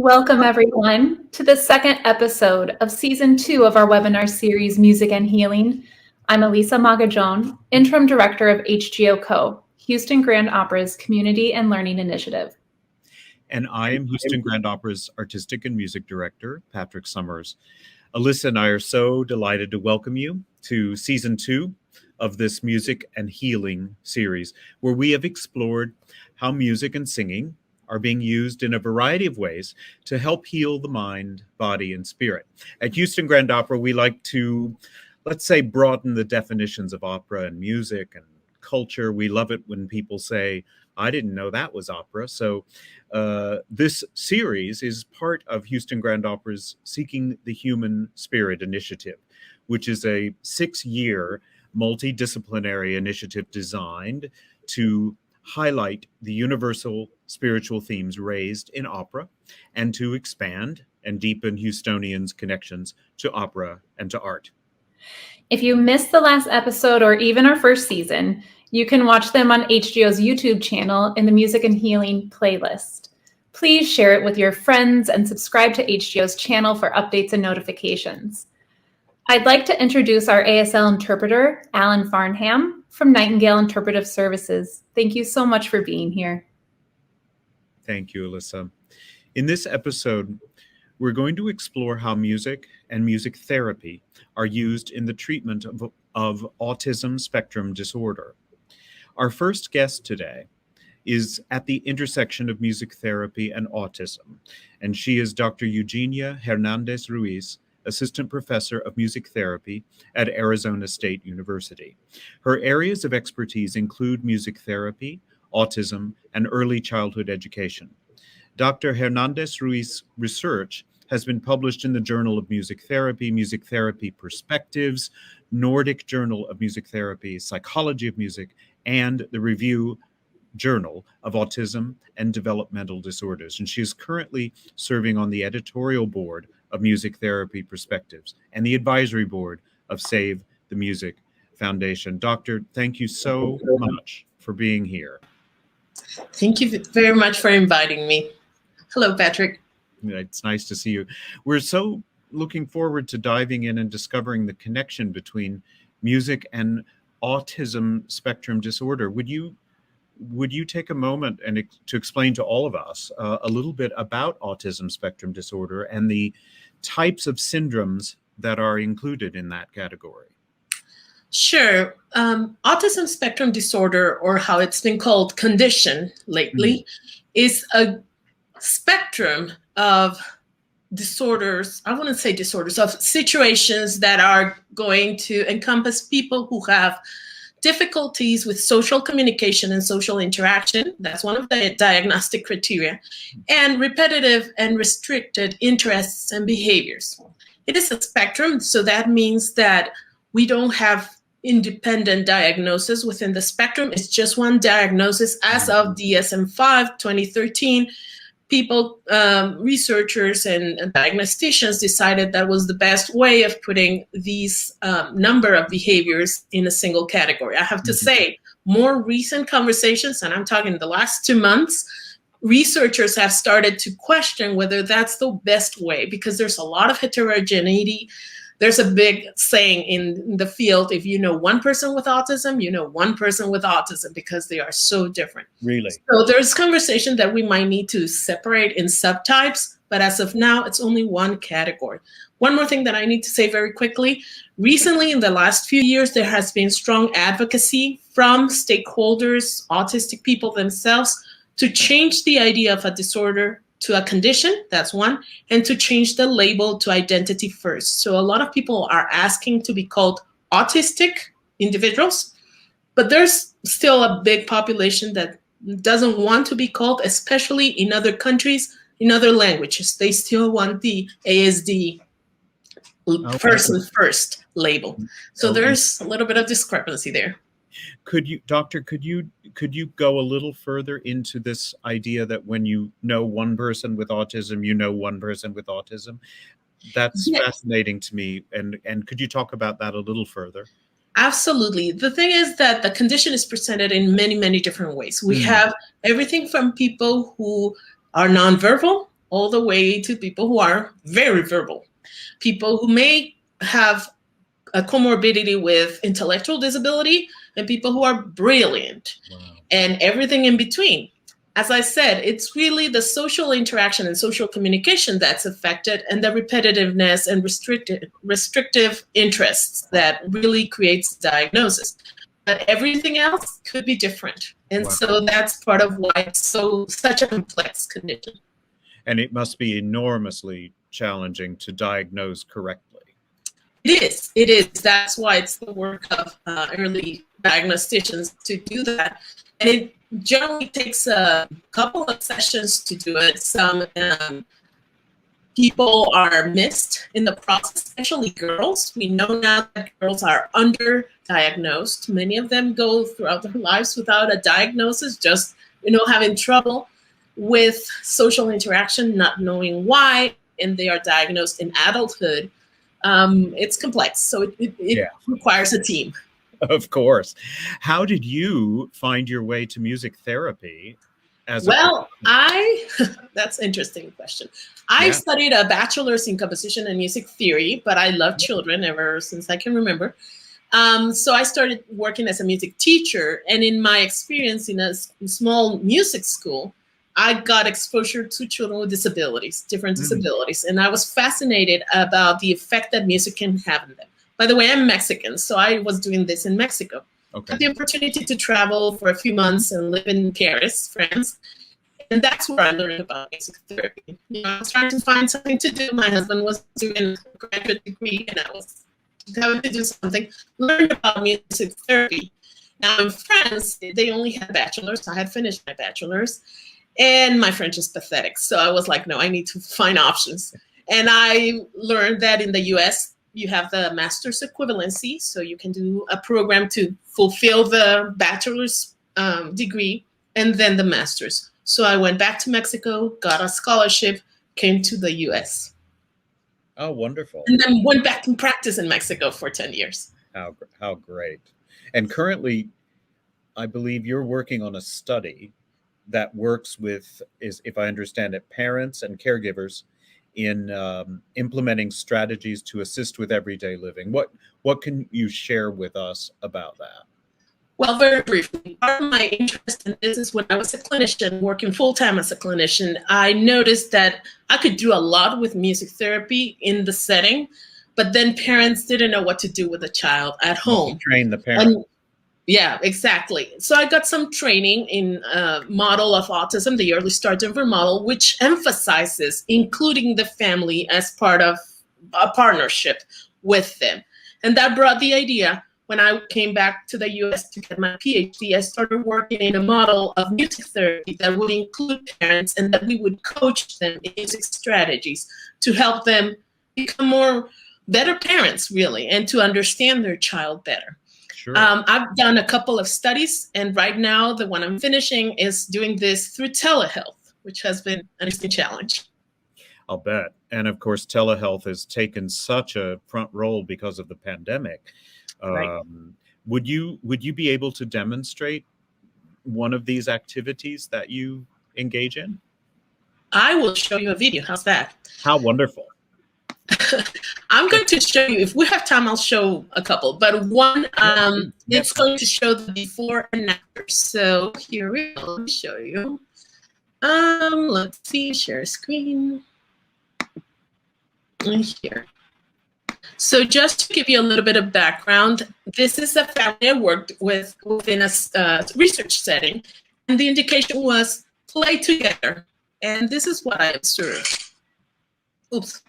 Welcome, everyone, to the second episode of Season 2 of our webinar series, Music and Healing. I'm Elisa Magajon, Interim Director of HGO Co., Houston Grand Opera's Community and Learning Initiative. And I am Houston Grand Opera's Artistic and Music Director, Patrick Summers. Alyssa and I are so delighted to welcome you to Season 2 of this Music and Healing series, where we have explored how music and singing are being used in a variety of ways to help heal the mind, body, and spirit. At Houston Grand Opera, we like to, let's say, broaden the definitions of opera and music and culture. We love it when people say, I didn't know that was opera. So this series is part of Houston Grand Opera's Seeking the Human Spirit initiative, which is a 6-year multidisciplinary initiative designed to highlight the universal spiritual themes raised in opera and to expand and deepen Houstonians' connections to opera and to art. If you missed the last episode or even our first season, you can watch them on HGO's YouTube channel in the Music and Healing playlist. Please share it with your friends and subscribe to HGO's channel for updates and notifications. I'd like to introduce our ASL interpreter, Alan Farnham, from Nightingale Interpretive Services. Thank you so much for being here. Thank you, Alyssa. In this episode, we're going to explore how music and music therapy are used in the treatment of autism spectrum disorder. Our first guest today is at the intersection of music therapy and autism, and she is Dr. Eugenia Hernandez Ruiz, Assistant Professor of Music Therapy at Arizona State University. Her areas of expertise include music therapy, autism, and early childhood education. Dr. Hernandez Ruiz's research has been published in the Journal of Music Therapy Perspectives, Nordic Journal of Music Therapy, Psychology of Music, and the Review Journal of Autism and Developmental Disorders. And she is currently serving on the editorial board of Music Therapy Perspectives and the advisory board of Save the Music Foundation. Doctor, thank you so much for being here. Thank you very much for inviting me. Hello, Patrick. It's nice to see you. We're so looking forward to diving in and discovering the connection between music and autism spectrum disorder. Would you take a moment and to explain to all of us a little bit about autism spectrum disorder and the types of syndromes that are included in that category? Sure. Autism spectrum disorder, or how it's been called condition lately, is a spectrum of disorders. I wouldn't say disorders, of situations that are going to encompass people who have difficulties with social communication and social interaction. That's one of the diagnostic criteria. And repetitive and restricted interests and behaviors. It is a spectrum, so that means that we don't have independent diagnosis within the spectrum. It's just one diagnosis. As of DSM-5 2013, people, researchers and diagnosticians decided that was the best way of putting these number of behaviors in a single category. I have to say, more recent conversations, and I'm talking the last 2 months, researchers have started to question whether that's the best way, because there's a lot of heterogeneity. There's a big saying in the field, if you know one person with autism, you know one person with autism, because they are so different. Really? So there's conversation that we might need to separate in subtypes, but as of now, it's only one category. One more thing that I need to say very quickly. Recently, in the last few years, there has been strong advocacy from stakeholders, autistic people themselves, to change the idea of a disorder to a condition, that's one, and to change the label to identity first. So a lot of people are asking to be called autistic individuals, but there's still a big population that doesn't want to be called, especially in other countries, in other languages. They still want the ASD person first label. So there's a little bit of discrepancy there. Could you, Doctor, could you go a little further into this idea that when you know one person with autism, you know one person with autism? That's fascinating to me. And could you talk about that a little further? Absolutely. The thing is that the condition is presented in many, many different ways. We have everything from people who are nonverbal all the way to people who are very verbal, people who may have a comorbidity with intellectual disability, and people who are brilliant, and everything in between. As I said, it's really the social interaction and social communication that's affected, and the repetitiveness and restrictive interests that really creates diagnosis. But everything else could be different. And so that's part of why it's such a complex condition. And it must be enormously challenging to diagnose correctly. It is. It is. That's why it's the work of early diagnosticians to do that. And it generally takes a couple of sessions to do it. Some people are missed in the process, especially girls. We know now that girls are underdiagnosed. Many of them go throughout their lives without a diagnosis, just having trouble with social interaction, not knowing why, and they are diagnosed in adulthood. It's complex, so it requires a team. Of course. How did you find your way to music therapy? That's an interesting question. I studied a bachelor's in composition and music theory, but I love children ever since I can remember. So I started working as a music teacher, and in my experience in a small music school, I got exposure to children with disabilities, different disabilities, and I was fascinated about the effect that music can have on them. By the way, I'm Mexican, so I was doing this in Mexico. Okay. I had the opportunity to travel for a few months and live in Paris, France, and that's where I learned about music therapy. I was trying to find something to do. My husband was doing a graduate degree, and I was having to do something. Learned about music therapy. Now in France, they only had bachelors. I had finished my bachelor's. And my French is pathetic. So I was like, no, I need to find options. And I learned that in the US, you have the master's equivalency. So you can do a program to fulfill the bachelor's degree and then the master's. So I went back to Mexico, got a scholarship, came to the US. Oh, wonderful. And then went back and practiced in Mexico for 10 years. How great. And currently, I believe you're working on a study that works with, if I understand it, parents and caregivers in implementing strategies to assist with everyday living. What can you share with us about that? Well, very briefly, part of my interest in this is when I was a clinician, working full-time as a clinician, I noticed that I could do a lot with music therapy in the setting, but then parents didn't know what to do with a child at home. Train the parent. Yeah, exactly. So I got some training in model of autism, the early start Denver model, which emphasizes including the family as part of a partnership with them. And that brought the idea. When I came back to the US to get my PhD, I started working in a model of music therapy that would include parents and that we would coach them in music strategies to help them become better parents, really, and to understand their child better. Sure. I've done a couple of studies, and right now the one I'm finishing is doing this through telehealth, which has been an interesting challenge. I'll bet. And of course, telehealth has taken such a front role because of the pandemic. Right. Would you be able to demonstrate one of these activities that you engage in? I will show you a video. How's that? How wonderful. I'm going to show you, if we have time, I'll show a couple, but one, it's going to show the before and after. So here we go. Let me show you. Let's see, share screen. And here. So just to give you a little bit of background, this is a family I worked with within a research setting, and the indication was play together. And this is what I observed. Oops.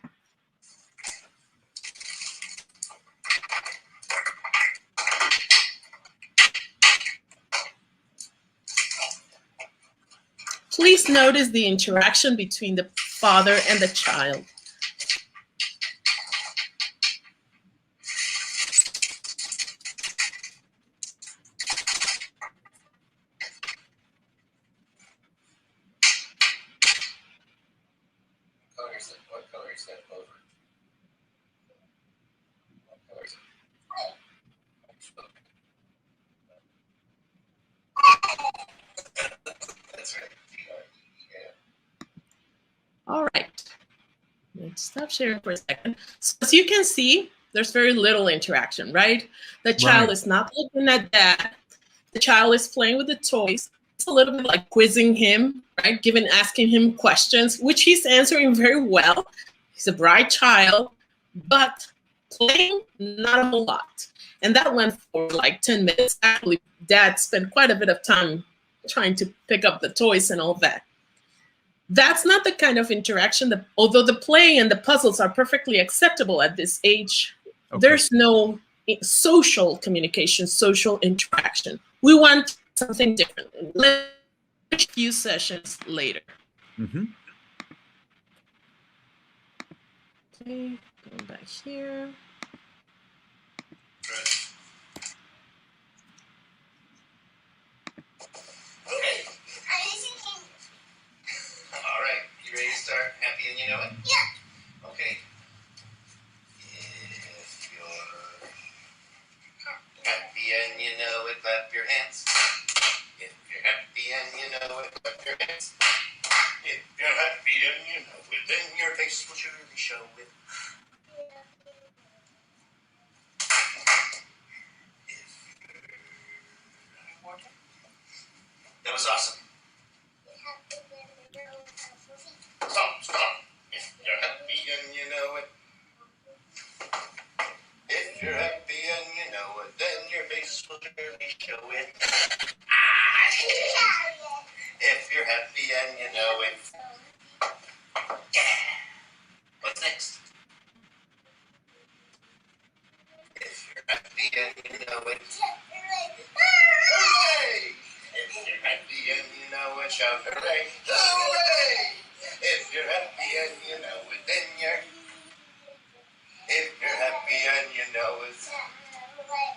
Please notice the interaction between the father and the child. What color is that over? What color is it? All stop sharing for a second. So as you can see, there's very little interaction, right? The child is not looking at that. The child is playing with the toys. It's a little bit like quizzing him, right? Asking him questions, which he's answering very well. He's a bright child, but playing, not a whole lot. And that went for like 10 minutes. Actually, Dad spent quite a bit of time trying to pick up the toys and all that. That's not the kind of interaction that, although the play and the puzzles are perfectly acceptable at this age, there's no social communication, social interaction. We want something different. Let's a few sessions later. Mm-hmm. Okay, going back here. Okay. All right. You ready to start? Happy and you know it? Yeah. Okay. If you're happy and you know it, clap your hands. If you're happy and you know it, clap your hands. If you're happy and you know it, then your face will surely show it. That was awesome. Stop. If you're happy and you know it. If you're happy and you know it, then your face will surely show it. If you're happy and you know it. What's next? If you're happy and you know it. Hooray! If you're happy and you know it, shout hooray! Hooray! If you're happy and you know it, then you're. If you're happy and you know it.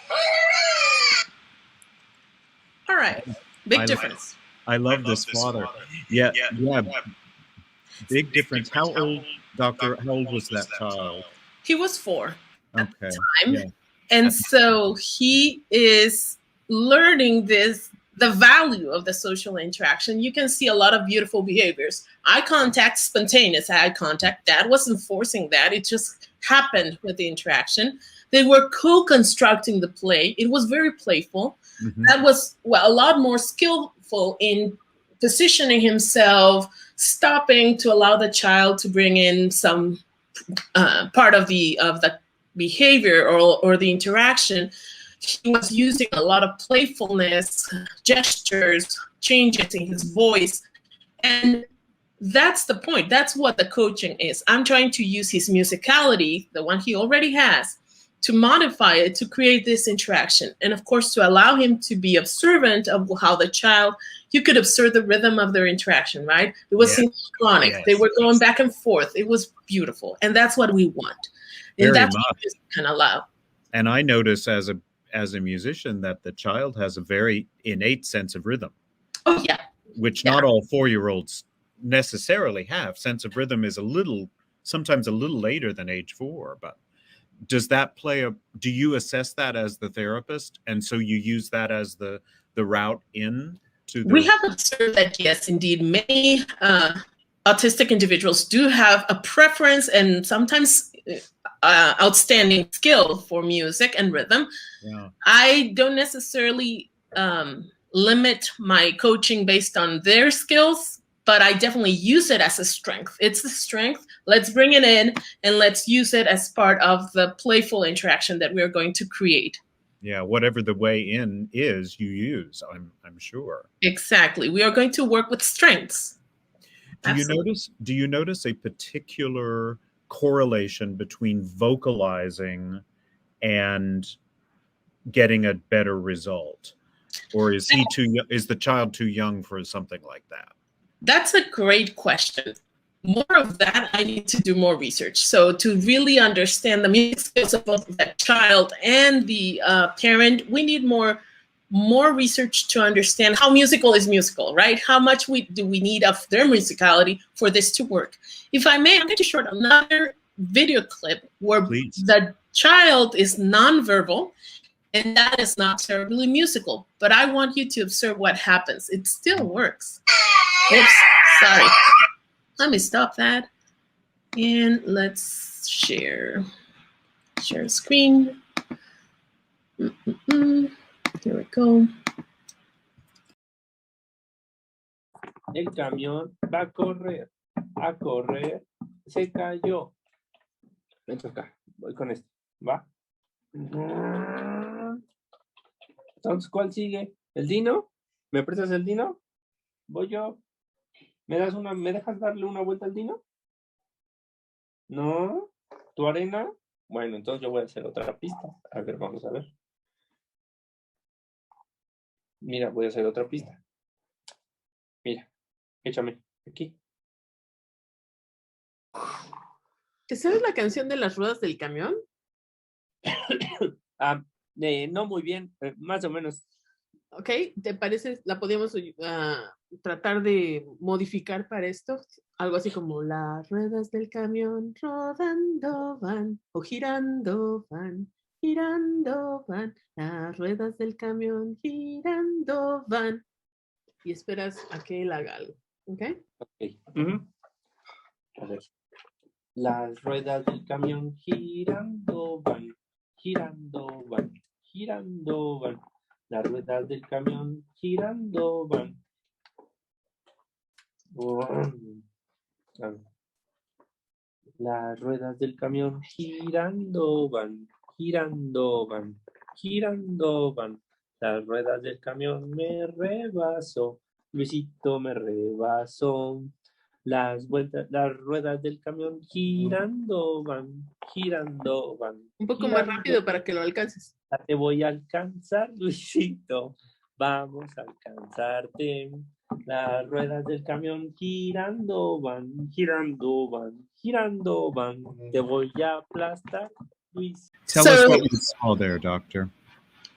Hooray! All right, big difference. I love this father. Yeah. Big difference. How old was that child? He was 4 at the time. Yeah. And so he is learning the value of the social interaction. You can see a lot of beautiful behaviors. Eye contact, spontaneous eye contact. Dad wasn't forcing that. It just happened with the interaction. They were co-constructing the play. It was very playful. Mm-hmm. That was a lot more skillful in positioning himself, stopping to allow the child to bring in some part of the behavior or the interaction. He was using a lot of playfulness, gestures, changes in his voice. And that's the point. That's what the coaching is. I'm trying to use his musicality, the one he already has, to modify it, to create this interaction. And of course, to allow him to be observant of how the child, you could observe the rhythm of their interaction, right? It was synchronic. Yes. They were going back and forth. It was beautiful. And that's what we want. And that's what music can allow. And I notice as a musician that the child has a very innate sense of rhythm. Oh, yeah. Which not all 4-year-olds necessarily have. Sense of rhythm is sometimes a little later than age 4, but does that do you assess that as the therapist? And so you use that as the route in to the... We have observed that, yes, indeed, many autistic individuals do have a preference and sometimes outstanding skill for music and rhythm. Yeah. I don't necessarily limit my coaching based on their skills, but I definitely use it as a strength. It's a strength. Let's bring it in and let's use it as part of the playful interaction that we're going to create. Yeah, whatever the way in is, you use, I'm sure. Exactly. We are going to work with strengths. Do you notice a particular correlation between vocalizing and getting a better result? Or is the child too young for something like that? That's a great question. More of that, I need to do more research. So to really understand the music skills of both the child and the parent, we need more research to understand how musical is musical, right? How much do we need of their musicality for this to work? If I may, I'm going to show another video clip where the child is nonverbal, and that is not terribly musical. But I want you to observe what happens. It still works. Oops, sorry. Let me stop that. And let's share screen. Here we go. El camión va a correr, se cayó. Me toca, voy con este, ¿va? Entonces, ¿cuál sigue? ¿El Dino? ¿Me prestas el Dino? Voy yo. ¿Me dejas darle una vuelta al Dino? ¿No? ¿Tu arena? Bueno, entonces yo voy a hacer otra pista. A ver, vamos a ver. Mira, voy a hacer otra pista. Mira, échame aquí. ¿Te sabes la canción de las ruedas del camión? No muy bien, más o menos. ¿Ok? ¿Te parece? La podríamos tratar de modificar para esto. Algo así como las ruedas del camión rodando van o girando van, girando van. Las ruedas del camión girando van. Y esperas a que él haga algo. ¿Ok? Okay. A ver. Las ruedas del camión girando van, girando van, girando van. Las ruedas del camión girando van. Las ruedas del camión girando van, girando van, girando van. Las ruedas del camión me rebasó, Luisito me rebasó. Las ruedas del camión girando van, girando van. Un poco girando. más rápido para que lo alcances. Te voy a alcanzar, Luisito. Vamos a alcanzarte. Las ruedas del camión girando van, girando van, girando van. Te voy a aplastar, Luis. Tell us what you saw there, Doctor.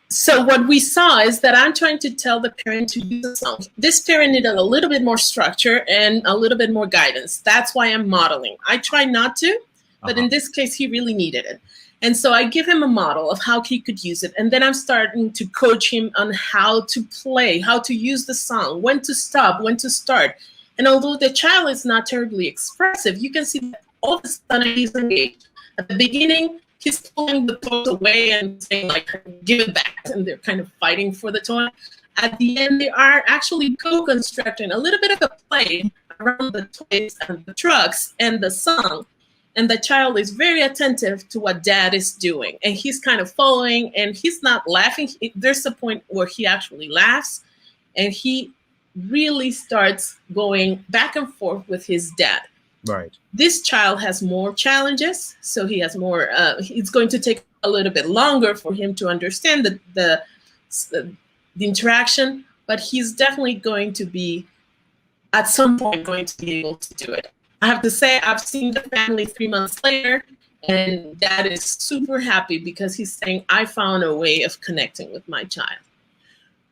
So what we saw is that I'm trying to tell the parent to use the song. This parent needed a little bit more structure and a little bit more guidance. That's why I'm modeling. I try not to, but in this case, he really needed it. And so I give him a model of how he could use it. And then I'm starting to coach him on how to play, how to use the song, when to stop, when to start. And although the child is not terribly expressive, you can see that all of a sudden he's engaged. At the beginning, he's pulling the toys away and saying, like, give it back. And they're kind of fighting for the toy. At the end, they are actually co-constructing a little bit of a play around the toys and the trucks and the song. And the child is very attentive to what dad is doing. And he's kind of following, and he's not laughing. There's a point where he actually laughs, and he really starts going back and forth with his dad. Right. This child has more challenges, so he has more, it's going to take a little bit longer for him to understand the interaction, but he's definitely going to be, at some point, going to be able to do it. I have to say, I've seen the family 3 months later, and dad is super happy because he's saying, I found a way of connecting with my child.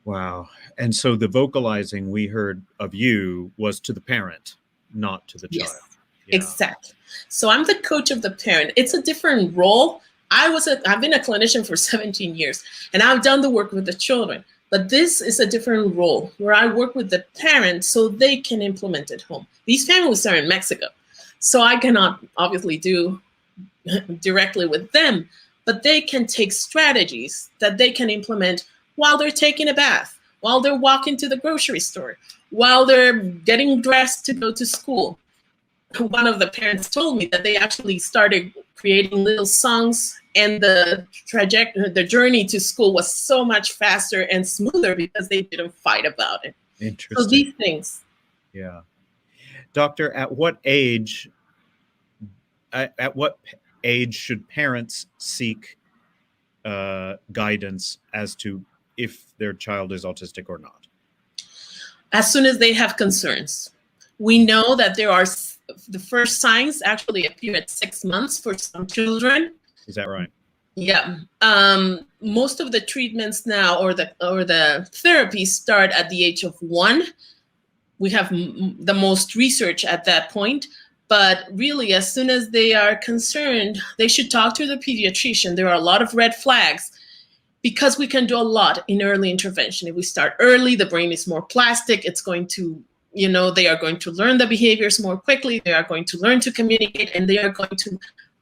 Wow. And so the vocalizing we heard of you was to the parent, not to the child. Yes. Yeah. Exactly. So I'm the coach of the parent. It's a different role. I've been a clinician for 17 years, and I've done the work with the children. But this is a different role where I work with the parents so they can implement it home. These families are in Mexico, so I cannot obviously do directly with them, but they can take strategies that they can implement while they're taking a bath, while they're walking to the grocery store, while they're getting dressed to go to school. One of the parents told me that they actually started creating little songs, and the journey to school was so much faster and smoother because they didn't fight about it. Interesting. So these things. Yeah. Doctor, at what age should parents seek guidance as to if their child is autistic or not? As soon as they have concerns. We know that there are the first signs actually appear at 6 months for some children. Is that right? Yeah. Most of the treatments now or the therapies start at the age of 1. We have the most research at that point. But really, as soon as they are concerned, they should talk to the pediatrician. There are a lot of red flags because we can do a lot in early intervention. If we start early, the brain is more plastic. It's going to they are going to learn the behaviors more quickly. They are going to learn to communicate, and they are going to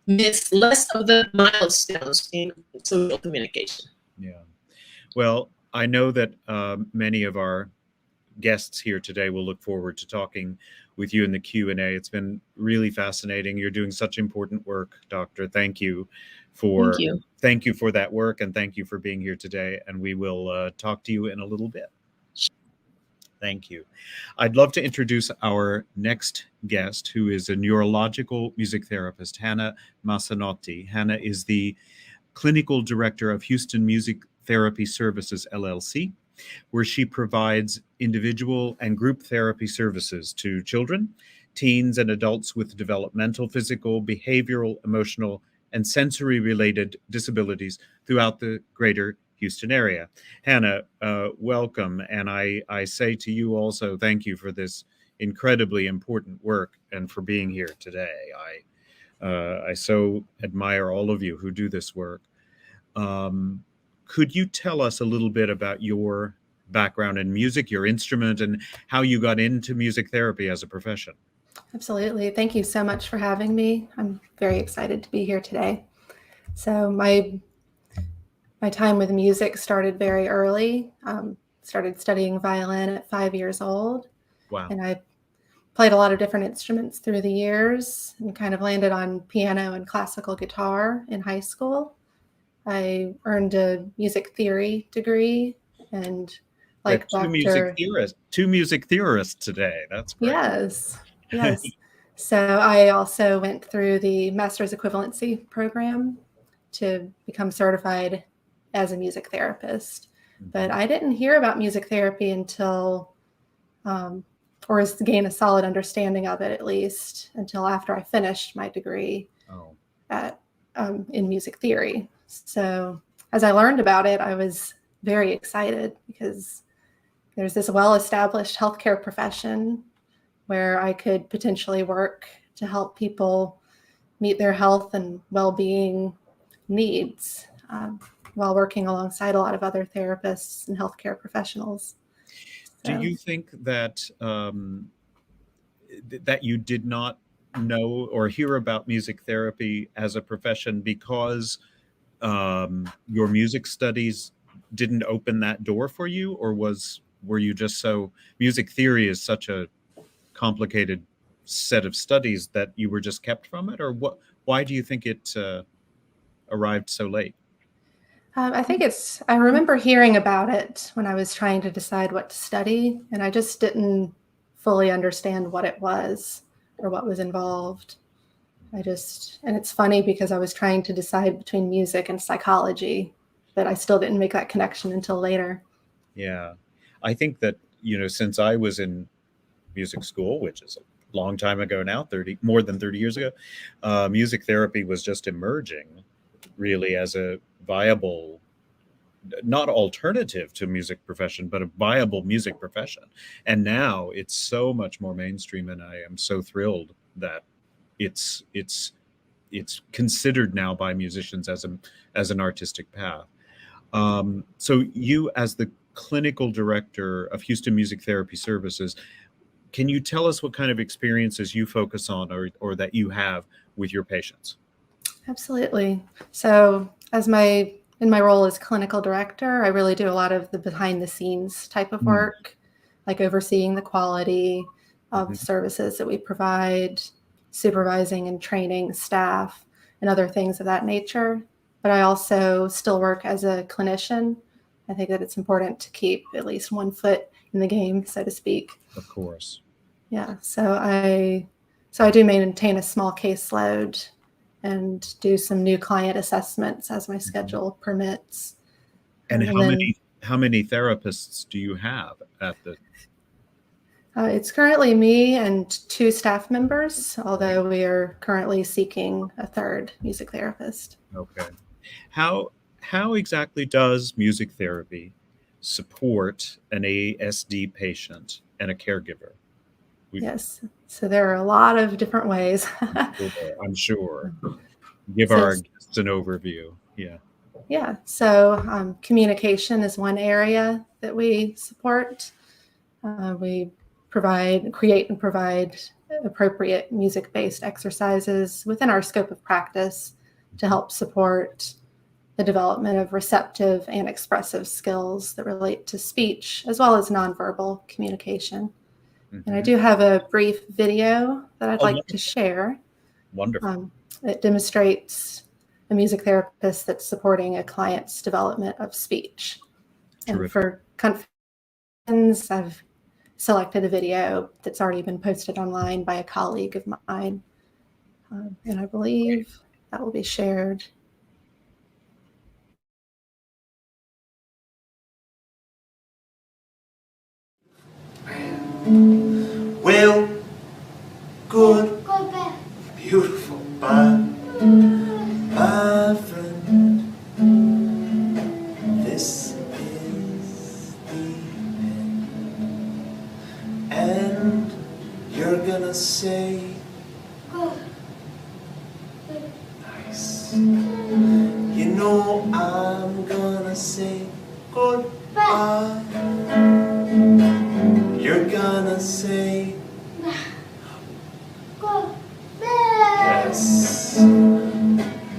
miss less of the milestones in social communication. Yeah. Well, I know that many of our guests here today will look forward to talking with you in the Q&A. It's been really fascinating. You're doing such important work, Doctor. Thank you for that work, and thank you for being here today. And we will talk to you in a little bit. Thank you. I'd love to introduce our next guest, who is a neurological music therapist, Hannah Masanotti. Hannah is the clinical director of Houston Music Therapy Services, LLC, where she provides individual and group therapy services to children, teens, and adults with developmental, physical, behavioral, emotional, and sensory-related disabilities throughout the greater Houston area. Hannah, welcome. And I say to you also, thank you for this incredibly important work and for being here today. I so admire all of you who do this work. Could you tell us a little bit about your background in music, your instrument, and how you got into music therapy as a profession? Absolutely. Thank you so much for having me. I'm very excited to be here today. So my time with music started very early. Started studying violin at 5 years old. Wow. And I played a lot of different instruments through the years and kind of landed on piano and classical guitar in high school. I earned a music theory degree, and like two music theorists today. That's great. Yes. So I also went through the master's equivalency program to become certified as a music therapist. But I didn't hear about music therapy until, or gain a solid understanding of it at least, until after I finished my degree in music theory. So as I learned about it, I was very excited because there's this well-established healthcare profession where I could potentially work to help people meet their health and well-being needs while working alongside a lot of other therapists and healthcare professionals. So. Do you think that that you did not know or hear about music therapy as a profession because your music studies didn't open that door for you, or were you just so music theory is such a complicated set of studies that you were just kept from it, or why do you think it arrived so late? I think I remember hearing about it when I was trying to decide what to study, and I just didn't fully understand what it was or what was involved. And it's funny because I was trying to decide between music and psychology, but I still didn't make that connection until later. Yeah. I think that, since I was in music school, which is a long time ago now, more than 30 years ago, music therapy was just emerging really as a viable, not alternative to music profession, but a viable music profession. And now it's so much more mainstream, and I am so thrilled that it's considered now by musicians as an artistic path. So you, as the clinical director of Houston Music Therapy Services, can you tell us what kind of experiences you focus on or that you have with your patients? Absolutely. So in my role as clinical director, I really do a lot of the behind the scenes type of work, like overseeing the quality of services that we provide, supervising and training staff, and other things of that nature. But I also still work as a clinician. I think that it's important to keep at least one foot in the game, so to speak. Of course. Yeah. So I do maintain a small caseload and do some new client assessments as my schedule permits. And how many therapists do you have at the? It's currently me and 2 staff members, although we are currently seeking a 3rd music therapist. Okay. How exactly does music therapy support an ASD patient and a caregiver? Yes. So there are a lot of different ways. I'm sure. Give our guests an overview. Yeah. Yeah. So communication is one area that we support. We create and provide appropriate music-based exercises within our scope of practice to help support the development of receptive and expressive skills that relate to speech as well as nonverbal communication. And I do have a brief video that I'd like to share. Wonderful. It demonstrates a music therapist that's supporting a client's development of speech. Terrific. And for confidence, I've selected a video that's already been posted online by a colleague of mine. And I believe that will be shared. Well, good, beautiful, my friend. This is the end, and you're gonna say, nice. You know I'm gonna say goodbye. You're gonna say yes.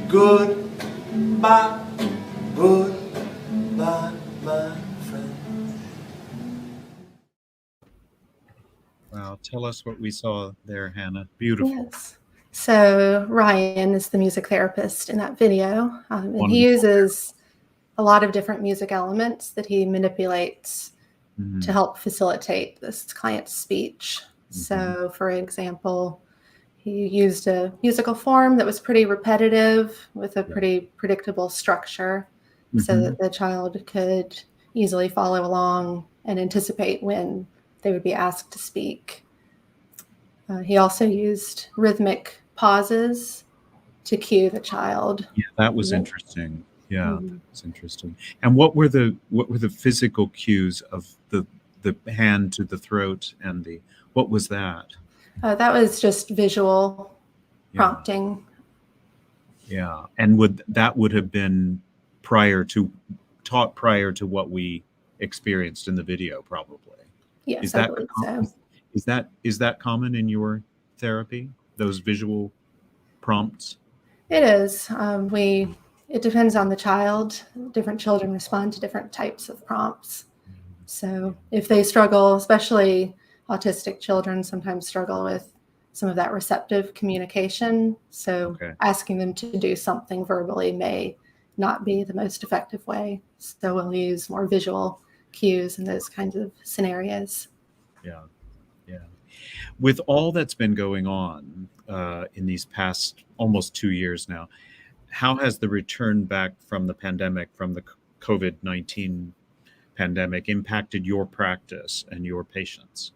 Goodbye, goodbye, my friend. Wow. Tell us what we saw there, Hannah. Beautiful. Yes. So Ryan is the music therapist in that video, and Wonderful. he uses a lot of different music elements that he manipulates to help facilitate this client's speech. So, for example, he used a musical form that was pretty repetitive with a pretty predictable structure so that the child could easily follow along and anticipate when they would be asked to speak. He also used rhythmic pauses to cue the child. Yeah, that was interesting. Yeah, that's interesting. And what were the physical cues of the hand to the throat and what was that? That was just visual prompting. Yeah, and would have been taught prior to what we experienced in the video, probably. Yes, I believe so. Is that common in your therapy? Those visual prompts? It is. It depends on the child. Different children respond to different types of prompts. So if they struggle, especially autistic children sometimes struggle with some of that receptive communication. So asking them to do something verbally may not be the most effective way. So we'll use more visual cues in those kinds of scenarios. Yeah. With all that's been going on in these past almost 2 years now, how has the return back from the pandemic, from the COVID-19 pandemic, impacted your practice and your patients?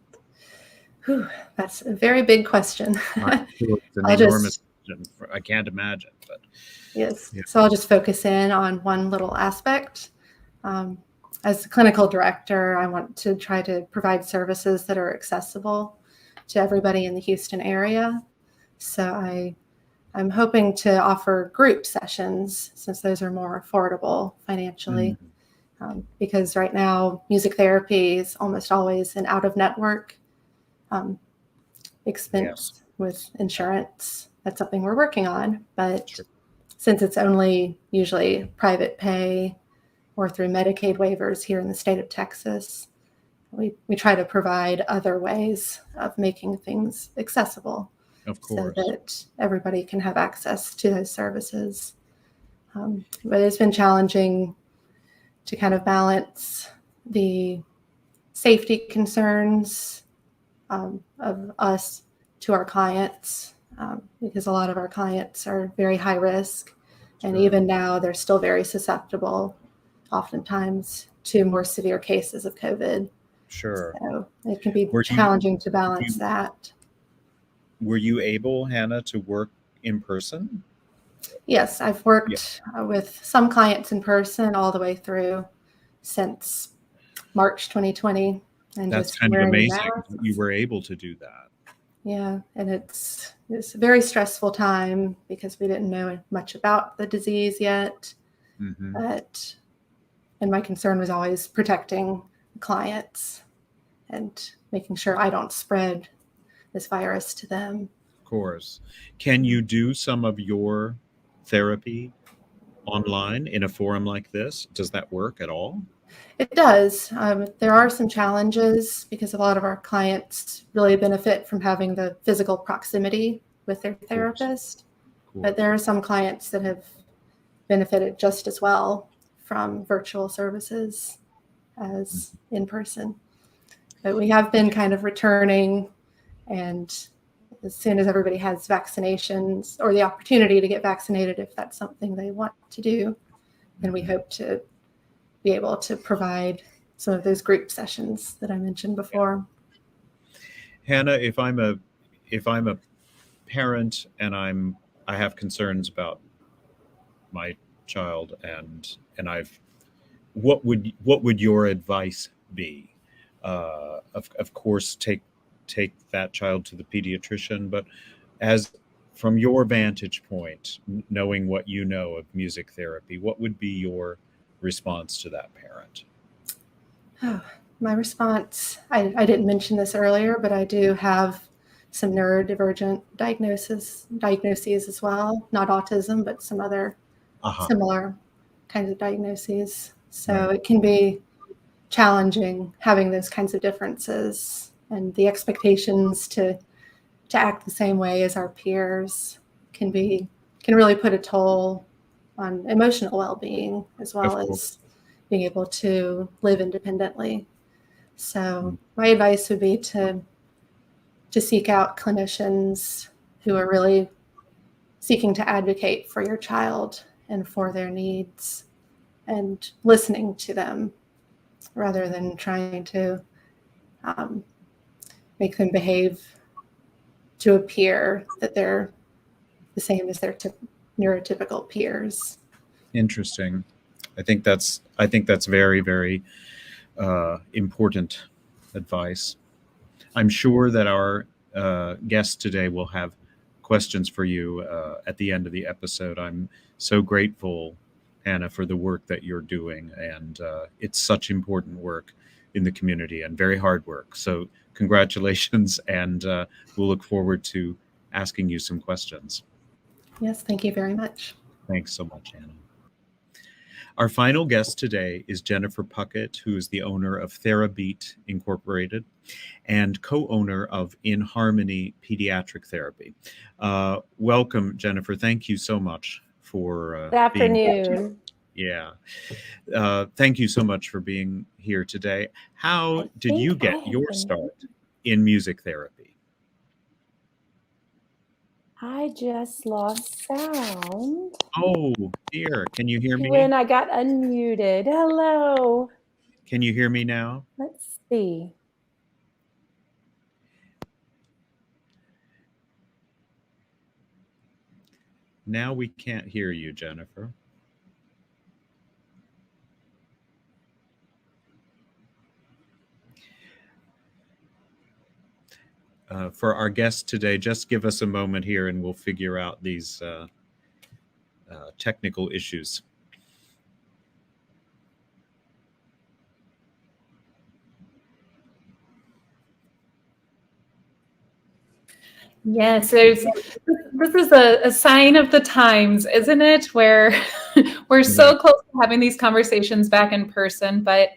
Whew, that's a very big question. It's an enormous question. I can't imagine, but yes. Yeah. So I'll just focus in on one little aspect. As a clinical director, I want to try to provide services that are accessible to everybody in the Houston area. So I'm hoping to offer group sessions since those are more affordable financially. Because right now, music therapy is almost always an out-of-network expense with insurance. That's something we're working on. But since it's only usually private pay or through Medicaid waivers here in the state of Texas, we try to provide other ways of making things accessible. Of course. So that everybody can have access to those services. But it's been challenging to kind of balance the safety concerns of us to our clients, because a lot of our clients are very high risk. And even now, they're still very susceptible, oftentimes, to more severe cases of COVID. Sure. So it can be challenging to balance that. Were you able, Hannah, to work in person? Yes, I've worked with some clients in person all the way through since March 2020. And that's just kind of amazing that you were able to do that. Yeah, and it's a very stressful time because we didn't know much about the disease yet. And my concern was always protecting clients and making sure I don't spread this virus to them. Of course. Can you do some of your therapy online in a forum like this? Does that work at all? It does. There are some challenges because a lot of our clients really benefit from having the physical proximity with their therapist. But there are some clients that have benefited just as well from virtual services as in person. But we have been kind of returning, and as soon as everybody has vaccinations or the opportunity to get vaccinated, if that's something they want to do, then we hope to be able to provide some of those group sessions that I mentioned before. Hannah, if I'm a parent and I have concerns about my child and what would your advice be? Of course, take that child to the pediatrician, but from your vantage point, knowing what you know of music therapy, what would be your response to that parent? My response, I didn't mention this earlier, but I do have some neurodivergent diagnoses as well. Not autism, but some other similar kinds of diagnoses. So it can be challenging having those kinds of differences, and the expectations to act the same way as our peers can really put a toll on emotional well-being as well as being able to live independently. So my advice would be to seek out clinicians who are really seeking to advocate for your child and for their needs and listening to them rather than trying to make them behave to appear that they're the same as their neurotypical peers. Interesting. I think that's very, very important advice. I'm sure that our guests today will have questions for you at the end of the episode. I'm so grateful, Hannah, for the work that you're doing, and it's such important work in the community and very hard work. So congratulations, and we'll look forward to asking you some questions. Yes, thank you very much. Thanks so much, Hannah. Our final guest today is Jennifer Puckett, who is the owner of TheraBeat Incorporated and co-owner of In Harmony Pediatric Therapy. Welcome, Jennifer. Thank you so much for Good afternoon. Thank you so much for being here today. How did you get your start in music therapy? I just lost sound. Oh, dear. Can you hear me? When I got unmuted. Hello. Can you hear me now? Let's see. Now we can't hear you, Jennifer. For our guest today, just give us a moment here and we'll figure out these technical issues. Yes, this is a sign of the times, isn't it? Where we're so close to having these conversations back in person, but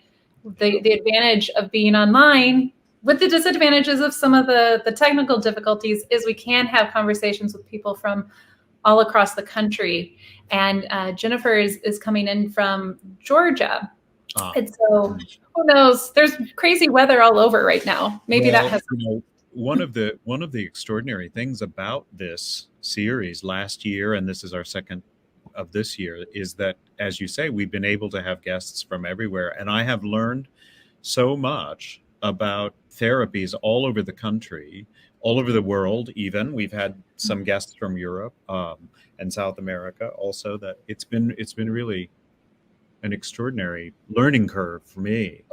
the advantage of being online with the disadvantages of some of the technical difficulties is we can have conversations with people from all across the country. And Jennifer is coming in from Georgia. And so who knows? There's crazy weather all over right now. Maybe that has one of the extraordinary things about this series last year, and this is our second of this year, is that, as you say, we've been able to have guests from everywhere. And I have learned so much about therapies all over the country, all over the world even. We've had some guests from Europe and South America also. That it's been really an extraordinary learning curve for me.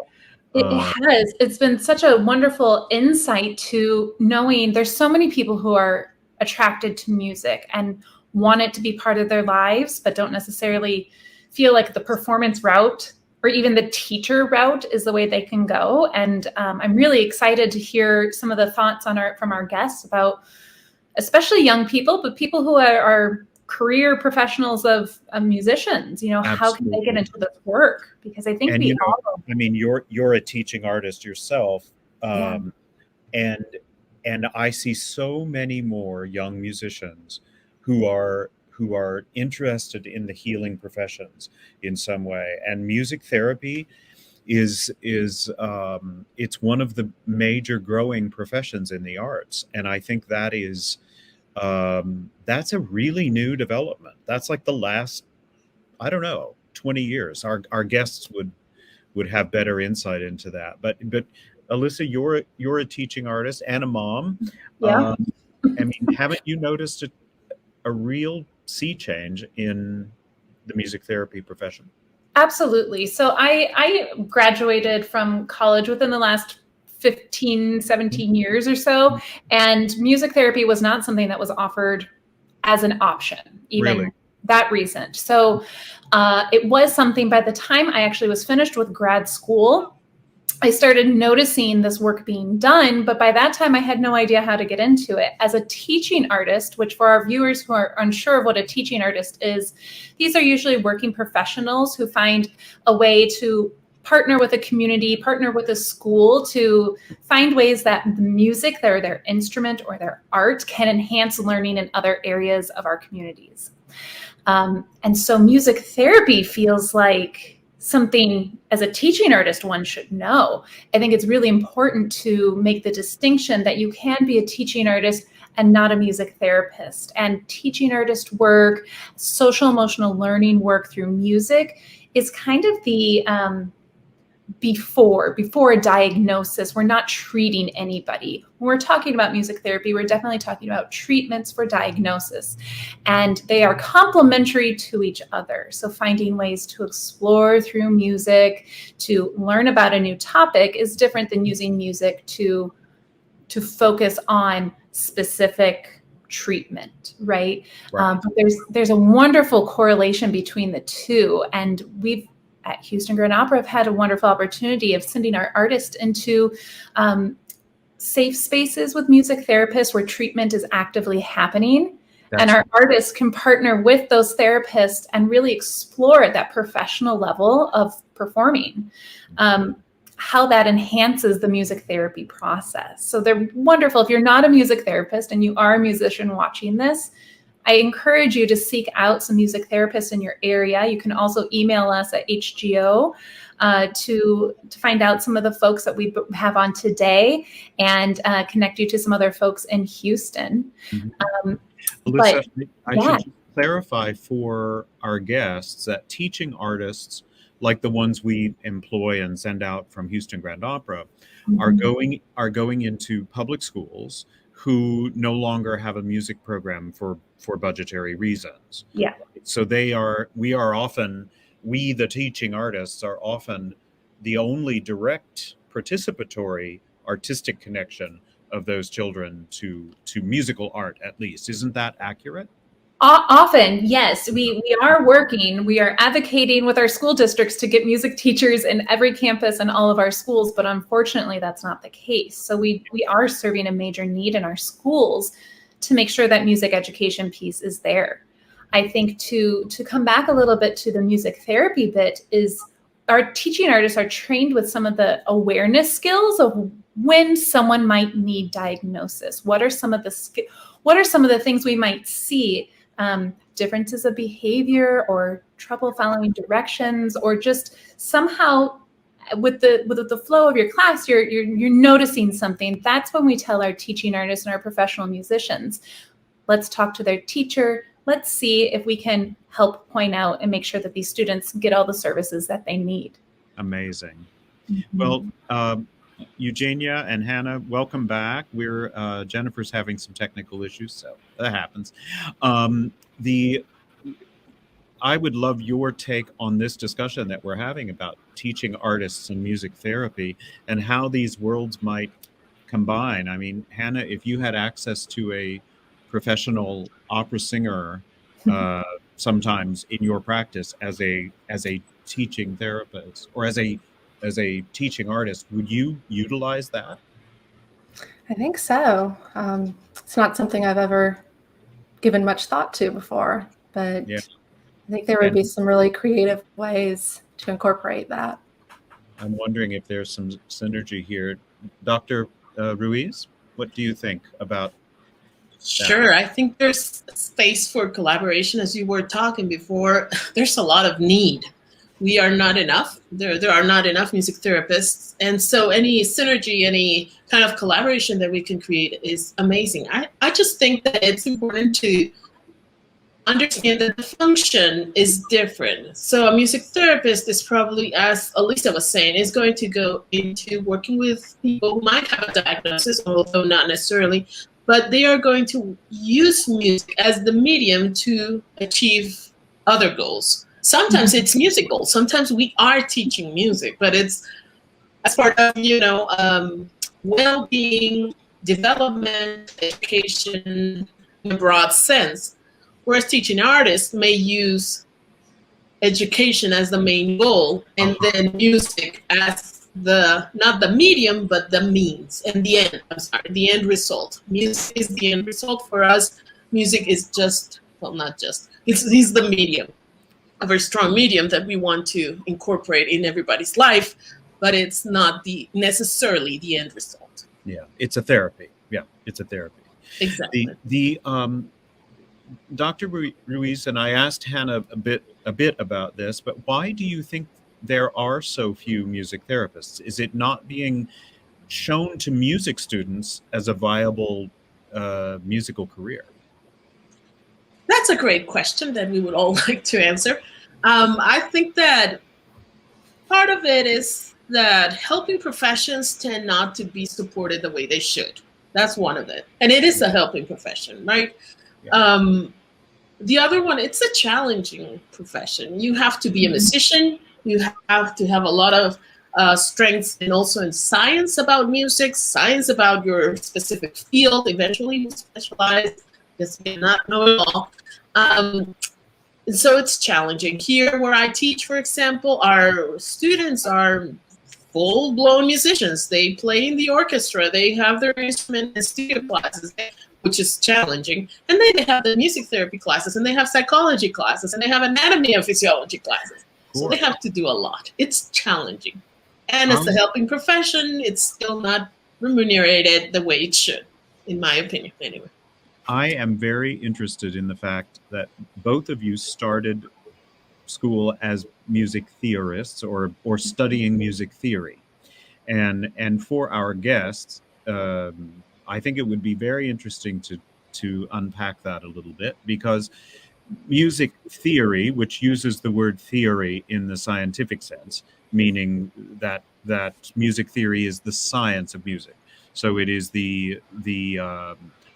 It has. It's been such a wonderful insight to knowing there's so many people who are attracted to music and want it to be part of their lives, but don't necessarily feel like the performance route or even the teacher route is the way they can go. And I'm really excited to hear some of the thoughts from our guests about, especially young people, but people who are career professionals of musicians. You know, how can they get into this work? Because I think And we all. I mean, you're a teaching artist yourself, and I see so many more young musicians who are interested in the healing professions in some way, and music therapy is it's one of the major growing professions in the arts, and I think that is that's a really new development. That's like the last, I don't know, 20 years. Our guests would have better insight into that. But Alyssa, you're a teaching artist and a mom. Yeah. I mean, haven't you noticed a real sea change in the music therapy profession? Absolutely. So I graduated from college within the last 15, 17 years or so, and music therapy was not something that was offered as an option, even Really? that recent. So it was something by the time I actually was finished with grad school, I started noticing this work being done, but by that time I had no idea how to get into it. As a teaching artist, which for our viewers who are unsure of what a teaching artist is, these are usually working professionals who find a way to partner with a community, partner with a school to find ways that the music, their instrument or their art can enhance learning in other areas of our communities. And so music therapy feels like something as a teaching artist one should know. I think it's really important to make the distinction that you can be a teaching artist and not a music therapist. And teaching artist work, social emotional learning work through music is kind of the before a diagnosis. We're not treating anybody. When we're talking about music therapy, we're definitely talking about treatments for diagnosis, and they are complementary to each other. So finding ways to explore through music, to learn about a new topic is different than using music to focus on specific treatment, right? But there's a wonderful correlation between the two, and we've at Houston Grand Opera have had a wonderful opportunity of sending our artists into safe spaces with music therapists where treatment is actively happening. And our artists can partner with those therapists and really explore at that professional level of performing, how that enhances the music therapy process. So they're wonderful. If you're not a music therapist and you are a musician watching this, I encourage you to seek out some music therapists in your area. You can also email us at HGO to find out some of the folks that we have on today and connect you to some other folks in Houston. Alyssa, I should clarify for our guests that teaching artists, like the ones we employ and send out from Houston Grand Opera, are going into public schools who no longer have a music program for budgetary reasons. Yeah. So we, the teaching artists, are often the only direct participatory artistic connection of those children to musical art, at least. Isn't that accurate? Often, yes. We are advocating with our school districts to get music teachers in every campus and all of our schools, but unfortunately that's not the case. So we are serving a major need in our schools to make sure that music education piece is there. I think to come back a little bit to the music therapy bit is our teaching artists are trained with some of the awareness skills of when someone might need diagnosis. What are some of the things we might see? Differences of behavior or trouble following directions, or just somehow with the flow of your class, you're noticing something. That's when we tell our teaching artists and our professional musicians, let's talk to their teacher. Let's see if we can help point out and make sure that these students get all the services that they need. Amazing. Well, Eugenia and Hannah, welcome back. Jennifer's having some technical issues, so that happens. I would love your take on this discussion that we're having about teaching artists and music therapy and how these worlds might combine. I mean, Hannah, if you had access to a professional opera singer sometimes in your practice as a teaching therapist or as a teaching artist, would you utilize that? I think so. It's not something I've ever given much thought to before, but Yeah. I think there would And be some really creative ways to incorporate that. I'm wondering if there's some synergy here. Dr. Ruiz, what do you think about that? Sure, I think there's space for collaboration. As you were talking before, there's a lot of need. We are not enough. There are not enough music therapists. And so any synergy, any kind of collaboration that we can create is amazing. I just think that it's important to understand that the function is different. So a music therapist is probably, as Elisa was saying, is going to go into working with people who might have a diagnosis, although not necessarily, but they are going to use music as the medium to achieve other goals. Sometimes it's music goals. Sometimes we are teaching music, but it's as part of, well-being, development, education in a broad sense. Whereas teaching artists may use education as the main goal and then music as not the medium, but the means and the end result. Music is the end result for us. Music is just, well, not just, it's the medium, a very strong medium that we want to incorporate in everybody's life, but it's not necessarily the end result. Yeah, it's a therapy. Yeah, it's a therapy. Exactly. The Dr. Ruiz, and I asked Hannah a bit about this, but why do you think there are so few music therapists? Is it not being shown to music students as a viable musical career? That's a great question that we would all like to answer. I think that part of it is that helping professions tend not to be supported the way they should. That's one of it. And it is a helping profession, right? Yeah. The other one, it's a challenging profession. You have to be a musician. You have to have a lot of strengths and also in science about music, science about your specific field. Eventually you specialize, because you not know it all. So it's challenging. Here where I teach, for example, our students are full-blown musicians. They play in the orchestra. They have their instrument and studio classes, which is challenging. And then they have the music therapy classes, and they have psychology classes, and they have anatomy and physiology classes. So they have to do a lot. It's challenging. And as a helping profession, it's still not remunerated the way it should, in my opinion, anyway. I am very interested in the fact that both of you started school as music theorists or studying music theory. And for our guests, I think it would be very interesting to unpack that a little bit, because music theory, which uses the word theory in the scientific sense, meaning that music theory is the science of music. So it is the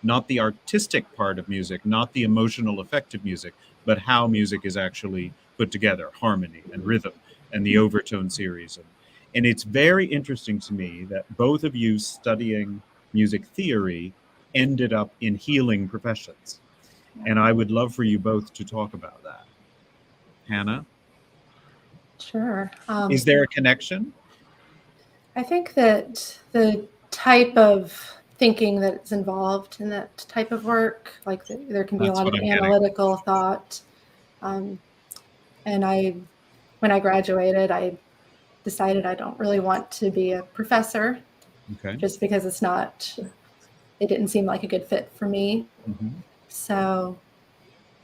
not the artistic part of music, not the emotional effect of music, but how music is actually put together, harmony and rhythm and the overtone series. And it's very interesting to me that both of you studying music theory ended up in healing professions. And I would love for you both to talk about that. Hannah? Sure. Is there a connection? I think that the type of thinking that's involved in that type of work, like there can be a lot of analytical thought. And when I graduated, I decided I don't really want to be a professor, just because it didn't seem like a good fit for me. Mm-hmm. So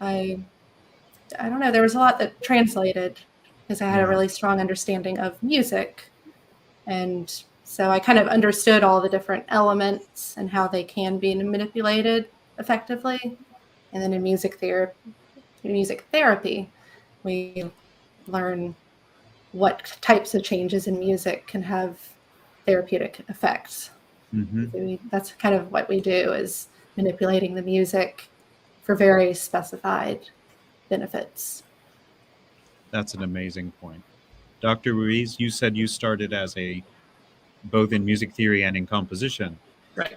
I don't know, there was a lot that translated because I had a really strong understanding of music. And so I kind of understood all the different elements and how they can be manipulated effectively. And then in music therapy, we learn what types of changes in music can have therapeutic effects. Mm-hmm. So that's kind of what we do, is manipulating the music for very specified benefits. That's an amazing point. Dr. Ruiz, you said you started as both in music theory and in composition. Right.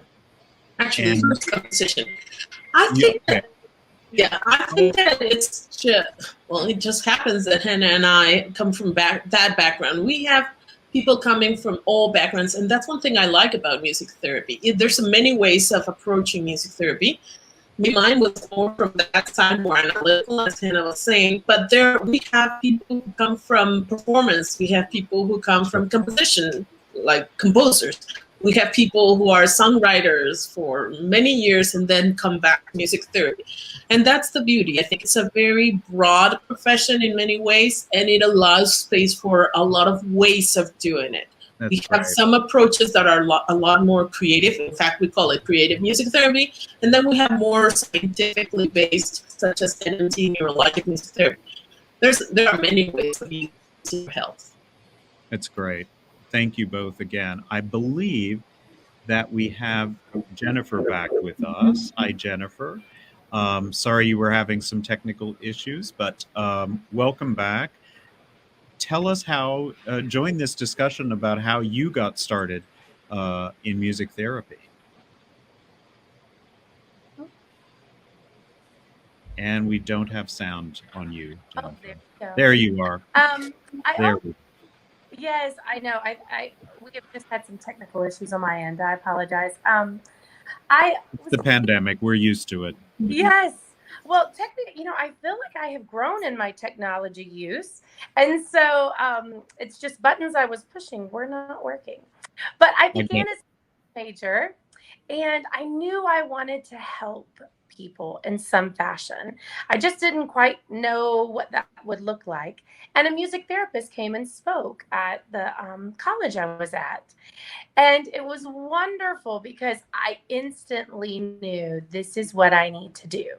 Actually, first composition. I think that Yeah, I think that it's just, well, it just happens that Hannah and I come from that background. We have people coming from all backgrounds, and that's one thing I like about music therapy. There's many ways of approaching music therapy. Mine was more from that side, more analytical, as Hannah was saying. But we have people who come from performance. We have people who come from composition, like composers. We have people who are songwriters for many years and then come back to music therapy. And that's the beauty. I think it's a very broad profession in many ways, and it allows space for a lot of ways of doing it. That's we have right. some approaches that are a lot more creative. In fact, we call it creative music therapy. And then we have more scientifically based, such as NMT, neurologic music therapy. There are many ways of using your health. That's great. Thank you both again. I believe that we have Jennifer back with us. Hi, Jennifer. Sorry you were having some technical issues, but welcome back. Tell us how, join this discussion about how you got started in music therapy. And we don't have sound on you, Jennifer. Oh, there you are. Yes, I know. We have just had some technical issues on my end. I apologize. It's the pandemic. We're used to it. Yes. Well, technically, I feel like I have grown in my technology use. And so it's just buttons I was pushing were not working. But I began as a major, and I knew I wanted to help people in some fashion. I just didn't quite know what that would look like. And a music therapist came and spoke at the college I was at. And it was wonderful because I instantly knew this is what I need to do.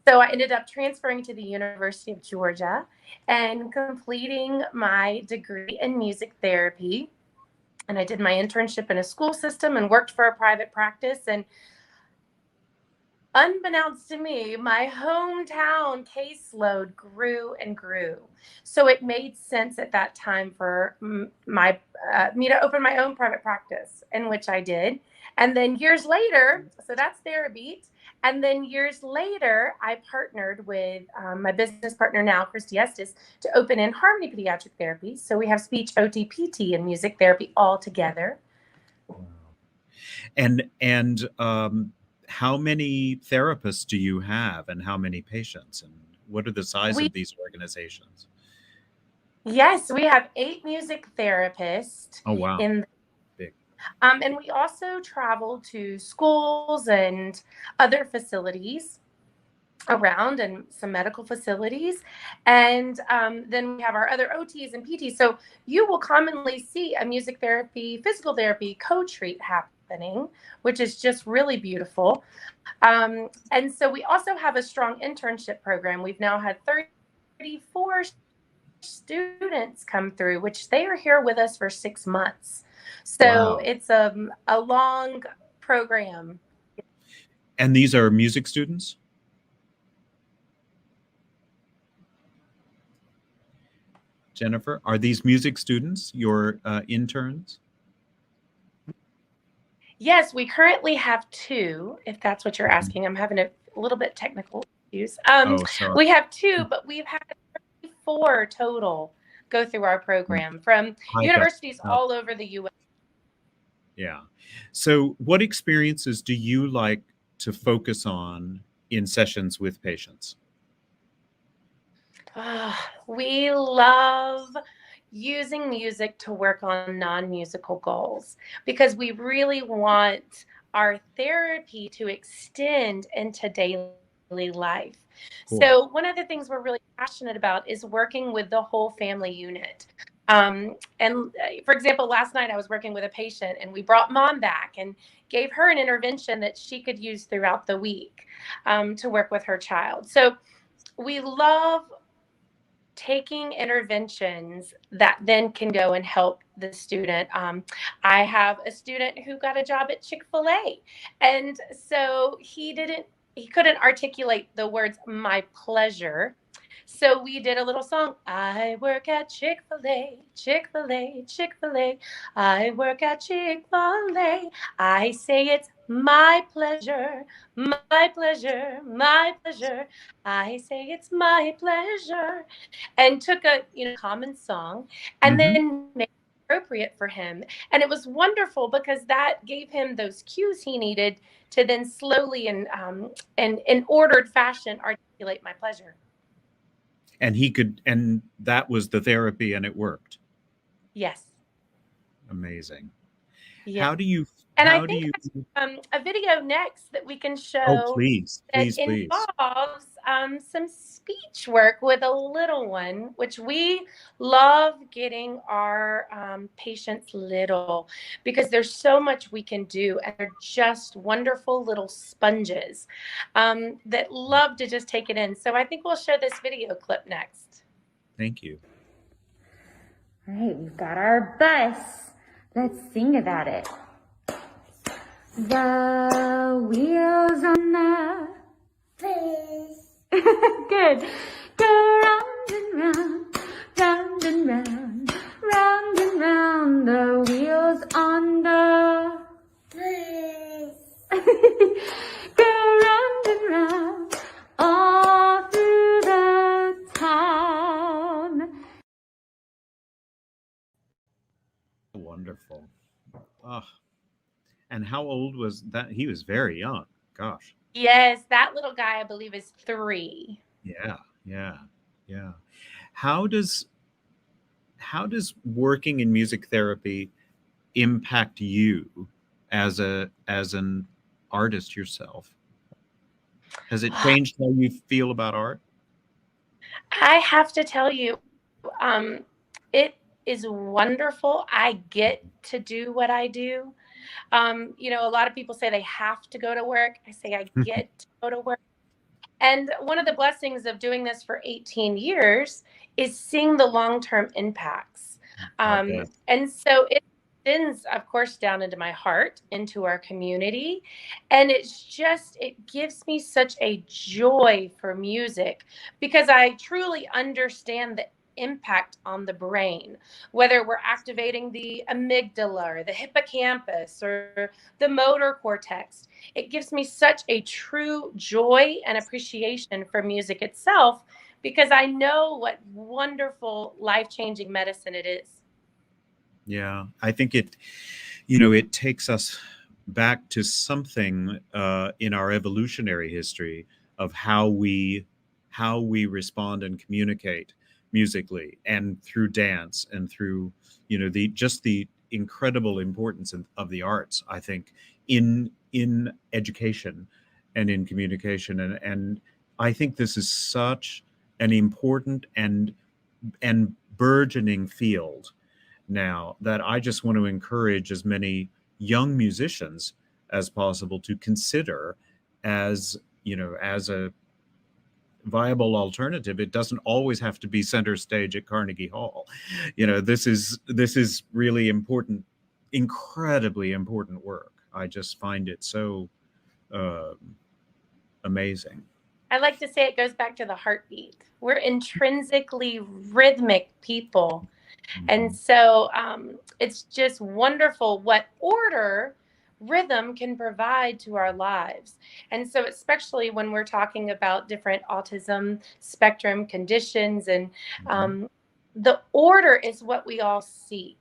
So I ended up transferring to the University of Georgia and completing my degree in music therapy. And I did my internship in a school system and worked for a private practice. And unbeknownst to me, my hometown caseload grew and grew. So it made sense at that time for me to open my own private practice, in which I did. And then years later, so that's Therabeat. And then years later, I partnered with my business partner now, Christy Estes, to open in Harmony Pediatric Therapy. So we have speech, OT, PT, and music therapy all together. And how many therapists do you have, and how many patients, and what are the size of these organizations? Yes, we have 8 music therapists. Oh, wow. Big. And we also travel to schools and other facilities around, and some medical facilities. And then we have our other OTs and PTs. So you will commonly see a music therapy, physical therapy co-treat happening, which is just really beautiful. And so we also have a strong internship program. We've now had 34 students come through, which they are here with us for 6 months. So it's a long program. And these are music students? Jennifer, are these music students your interns? Yes, we currently have 2, if that's what you're asking. I'm having a little bit technical issues. We have 2, but we've had 34 total go through our program from universities all over the U.S. Yeah. So what experiences do you like to focus on in sessions with patients? We love using music to work on non-musical goals, because we really want our therapy to extend into daily life. Cool. So one of the things we're really passionate about is working with the whole family unit. And for example, last night I was working with a patient, and we brought mom back and gave her an intervention that she could use throughout the week to work with her child. So we love taking interventions that then can go and help the student. I have a student who got a job at Chick-fil-A, and so he couldn't articulate the words "my pleasure." So we did a little song. I work at Chick-fil-A, Chick-fil-A, Chick-fil-A. I work at Chick-fil-A. I say it's my pleasure, my pleasure, my pleasure. I say it's my pleasure. And took a common song and Mhm. then made it appropriate for him. And it was wonderful because that gave him those cues he needed to then slowly and in ordered fashion articulate my pleasure. And he could, and that was the therapy, and it worked. Yes. Amazing. Yeah. How do you? And I How do think you? a video next that we can Oh, show please, that please, please. involves some speech work with a little one, which we love getting our patients little because there's so much we can do, and they're just wonderful little sponges that love to just take it in. So I think we'll show this video clip next. Thank you. All right, we've got our bus. Let's sing about it. The wheels on the bus. Good. Go round and round, round and round, round and round. The wheels on the bus. Go round and round, all through the town. Wonderful. Oh, and how old was that? He was very young. Gosh. Yes, that little guy, I believe, is 3. Yeah, yeah, yeah. How does working in music therapy impact you as an artist yourself? Has it changed how you feel about art? I have to tell you, it is wonderful. I get to do what I do. A lot of people say they have to go to work. I say I get to go to work. And one of the blessings of doing this for 18 years is seeing the long-term impacts. Okay. And so it extends, of course, down into my heart, into our community. And it gives me such a joy for music because I truly understand the impact on the brain, whether we're activating the amygdala or the hippocampus or the motor cortex. It gives me such a true joy and appreciation for music itself because I know what wonderful life-changing medicine it is. Yeah, I think it takes us back to something in our evolutionary history of how we respond and communicate musically and through dance and through the incredible importance of the arts, I think, in education and in communication, and I think this is such an important and burgeoning field now that I just want to encourage as many young musicians as possible to consider as a viable alternative. It doesn't always have to be center stage at Carnegie Hall. This is really important, incredibly important work. I just find it so amazing. I like to say it goes back to the heartbeat. We're intrinsically rhythmic people. And so it's just wonderful what order rhythm can provide to our lives. And so especially when we're talking about different autism spectrum conditions, and the order is what we all seek.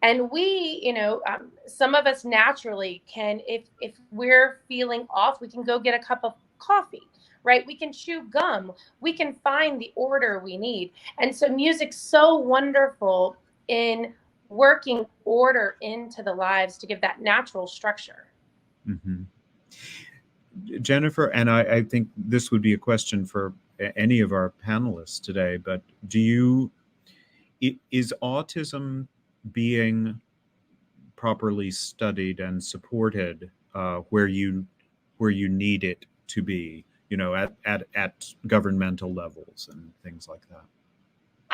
And we, some of us naturally can, if we're feeling off, we can go get a cup of coffee, right? We can chew gum. We can find the order we need. And so music's so wonderful in working order into the lives to give that natural structure. Mm-hmm. Jennifer, and I think this would be a question for any of our panelists today, but is autism being properly studied and supported where you need it to be, at governmental levels and things like that?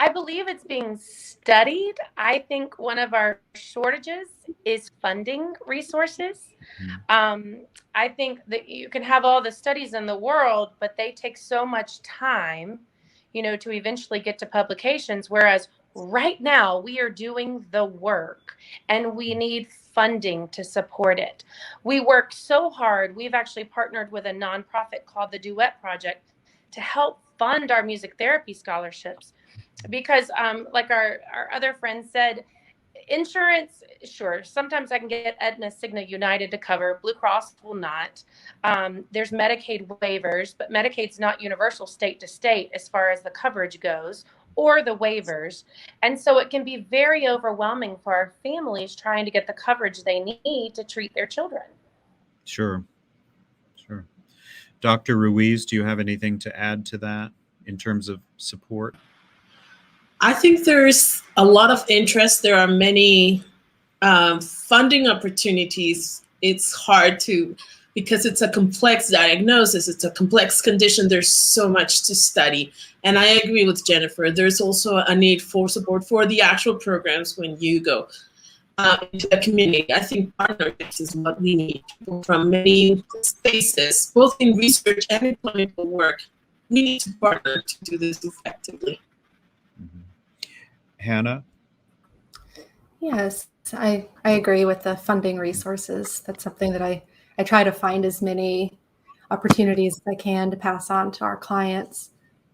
I believe it's being studied. I think one of our shortages is funding resources. I think that you can have all the studies in the world, but they take so much time, to eventually get to publications. Whereas right now we are doing the work and we need funding to support it. We work so hard. We've actually partnered with a nonprofit called the Duet Project to help fund our music therapy scholarships. Because like our other friend said, insurance, sure, sometimes I can get Aetna, Cigna, United to cover. Blue Cross will not. There's Medicaid waivers, but Medicaid's not universal state to state as far as the coverage goes, or the waivers. And so it can be very overwhelming for our families trying to get the coverage they need to treat their children. Sure. Dr. Ruiz, do you have anything to add to that in terms of support? I think there's a lot of interest. There are many funding opportunities. It's hard to, because it's a complex diagnosis, it's a complex condition, there's so much to study. And I agree with Jennifer, there's also a need for support for the actual programs when you go into the community. I think partnerships is what we need from many spaces, both in research and in clinical work. We need to partner to do this effectively. Hannah? Yes, I agree with the funding resources. That's something that I try to find as many opportunities as I can to pass on to our clients.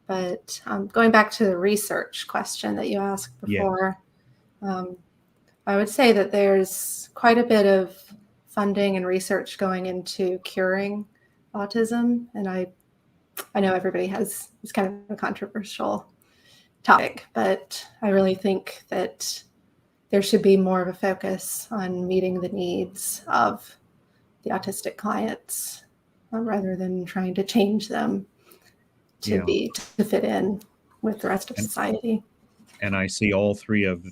But going back to the research question that you asked before, I would say that there's quite a bit of funding and research going into curing autism. And I know everybody has, it's kind of a controversial topic, but I really think that there should be more of a focus on meeting the needs of the autistic clients rather than trying to change them to fit in with the rest of society. And I see all three of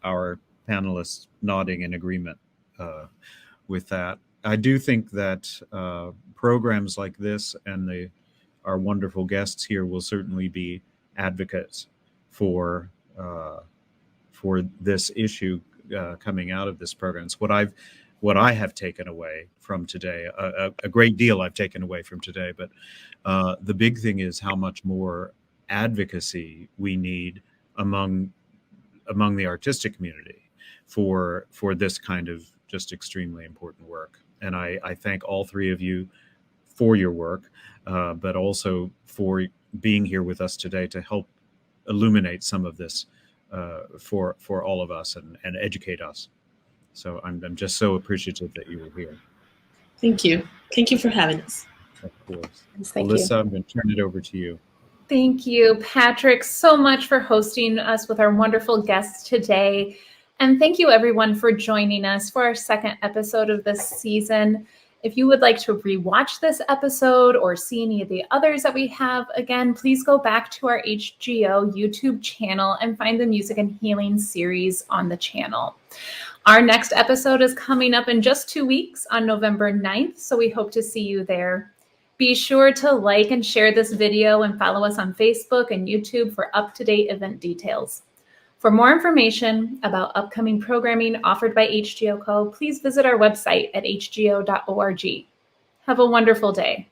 our panelists nodding in agreement with that. I do think that programs like this and our wonderful guests here will certainly be advocates for this issue coming out of this program. It's what I have taken away from today. A great deal I've taken away from today, but the big thing is how much more advocacy we need among the artistic community for this kind of just extremely important work. And I thank all three of you for your work, but also for being here with us today to help illuminate some of this for all of us and educate us. So I'm just so appreciative that you were here. Thank you. Thank you for having us. Of course. Thank Alyssa, you. I'm going to turn it over to you. Thank you, Patrick, so much for hosting us with our wonderful guests today. And thank you, everyone, for joining us for our second episode of this season. If you would like to rewatch this episode or see any of the others that we have, again, please go back to our HGO YouTube channel and find the Music and Healing series on the channel. Our next episode is coming up in just 2 weeks on November 9th, so we hope to see you there. Be sure to like and share this video and follow us on Facebook and YouTube for up-to-date event details. For more information about upcoming programming offered by HGO Co., please visit our website at hgo.org. Have a wonderful day.